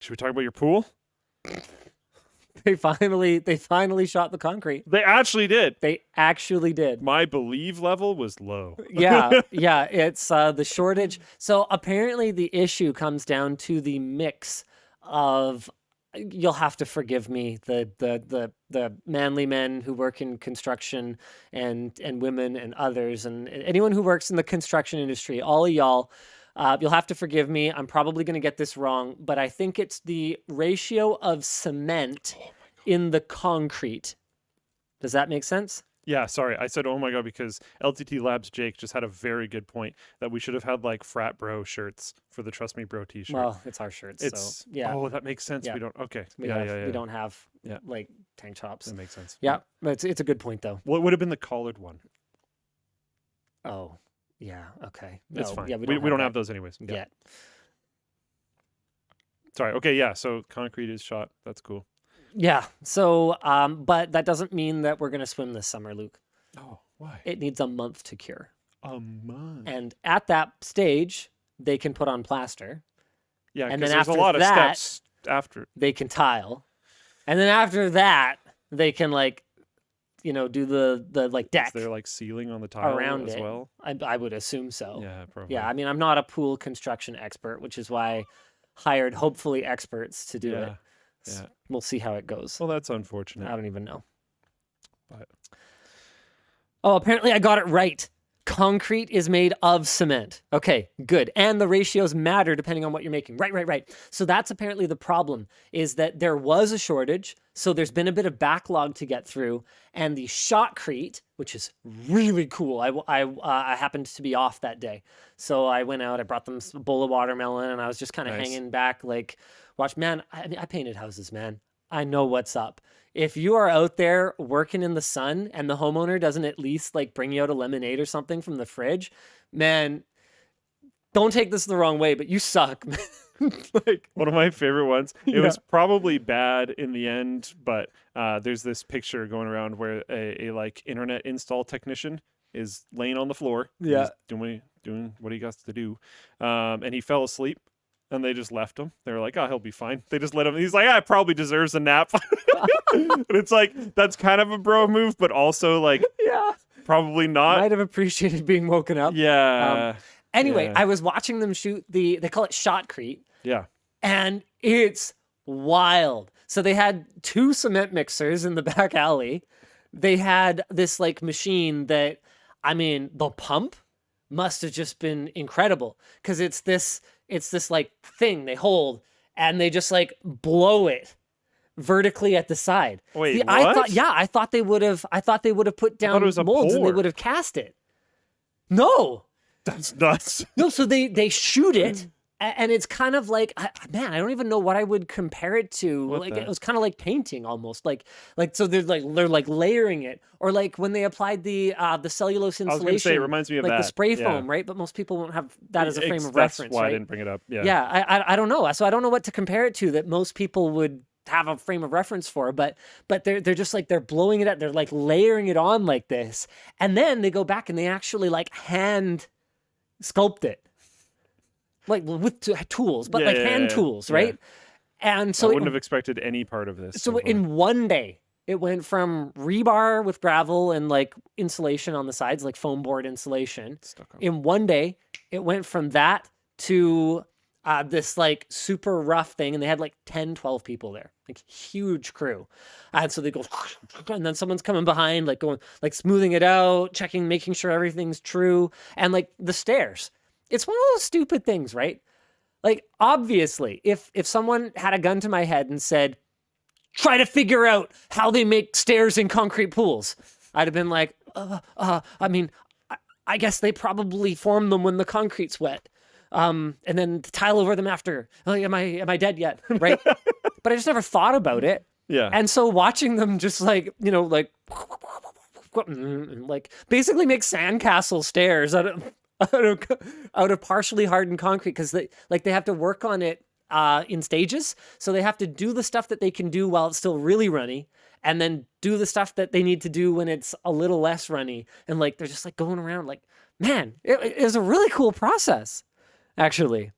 Should we talk about your pool? They finally shot the concrete. They actually did. They actually did. My believe level was low. Yeah. It's the shortage. So apparently the issue comes down to the mix of. You'll have to forgive me, the manly men who work in construction and women and others and anyone who works in the construction industry. All of y'all, you'll have to forgive me. I'm probably going to get this wrong, but I think it's the ratio of cement in the concrete. Does that make sense? Yeah, sorry. I said, oh my God, because LTT Labs Jake just had a very good point that we should have had like frat bro shirts for the Trust Me Bro t-shirt. Well, it's our shirts, so yeah. Oh, that makes sense. Yeah. We don't, okay. We don't have like tank tops. That makes sense. Yeah, but it's a good point though. What would have been the collared one? Oh, yeah, okay. It's No, fine. Yeah, we don't have those anyways. Yeah. yet. Sorry. Okay, yeah. So concrete is shot. That's cool. Yeah. So, but that doesn't mean that we're going to swim this summer, Luke. Oh, why? It needs a month to cure. A month. And at that stage, they can put on plaster. Yeah, and because then there's a after lot of that, steps after. They can tile. And then after that, they can like, do the like deck. Is there like ceiling on the tile around as it. well? I would assume so. Yeah, probably. Yeah, I mean, I'm not a pool construction expert, which is why I hired hopefully experts to do it. Yeah. We'll see how it goes. Well, that's unfortunate. I don't even know. But oh, apparently I got it right. Concrete is made of cement. Okay, good. And the ratios matter depending on what you're making. Right. So that's apparently the problem, is that there was a shortage. So there's been a bit of backlog to get through. And the shotcrete, which is really cool. I happened to be off that day. So I went out, I brought them a bowl of watermelon, and I was just kind of hanging back like, watch, man, I painted houses, man. I know what's up. If you are out there working in the sun and the homeowner doesn't at least like bring you out a lemonade or something from the fridge, man, don't take this the wrong way, but you suck. like one of my favorite ones. It was probably bad in the end, but there's this picture going around where a like internet install technician is laying on the floor. Yeah. Doing what he got to do. And he fell asleep. And they just left him. They were like, oh, he'll be fine. They just let him. He's like, I probably deserves a nap. And it's like, that's kind of a bro move, but also like, probably not. Might have appreciated being woken up. Yeah. Anyway, I was watching them shoot they call it shotcrete. Yeah. And it's wild. So they had 2 cement mixers in the back alley. They had this like machine that, I mean, the pump must have just been incredible, because it's this like thing they hold and they just like blow it vertically at the side. Wait, what? I thought they would have put down molds and they would have cast it. No. That's nuts. No, so they shoot it. And it's kind of like, man, I don't even know what I would compare it to. It was kind of like painting almost. Like so they're like layering it, or like when they applied the cellulose insulation. I was going to say, it reminds me of like that. the spray foam, right? But most people won't have that as a frame of reference. That's why right? I didn't bring it up. Yeah. Yeah, I don't know. So I don't know what to compare it to that most people would have a frame of reference for, but they're just like, they're blowing it out. They're like layering it on like this, and then they go back and they actually like hand sculpt it. Like with tools, but hand tools, right? Yeah. And so I wouldn't have expected any part of this. So in one day, it went from rebar with gravel and like insulation on the sides, like foam board insulation. In one day, it went from that to this like super rough thing. And they had like 10, 12 people there, like huge crew. And so they go, and then someone's coming behind, like going, like smoothing it out, checking, making sure everything's true. And like the stairs. It's one of those stupid things, right? Like, obviously, if someone had a gun to my head and said, try to figure out how they make stairs in concrete pools, I'd have been like, I mean, I guess they probably form them when the concrete's wet. And then tile over them after. Like, am I dead yet? Right? But I just never thought about it. Yeah. And so watching them just like, like basically make sandcastle stairs out of partially hardened concrete, because they have to work on it in stages. So they have to do the stuff that they can do while it's still really runny, and then do the stuff that they need to do when it's a little less runny. And like they're just like going around like, man, it is a really cool process, actually.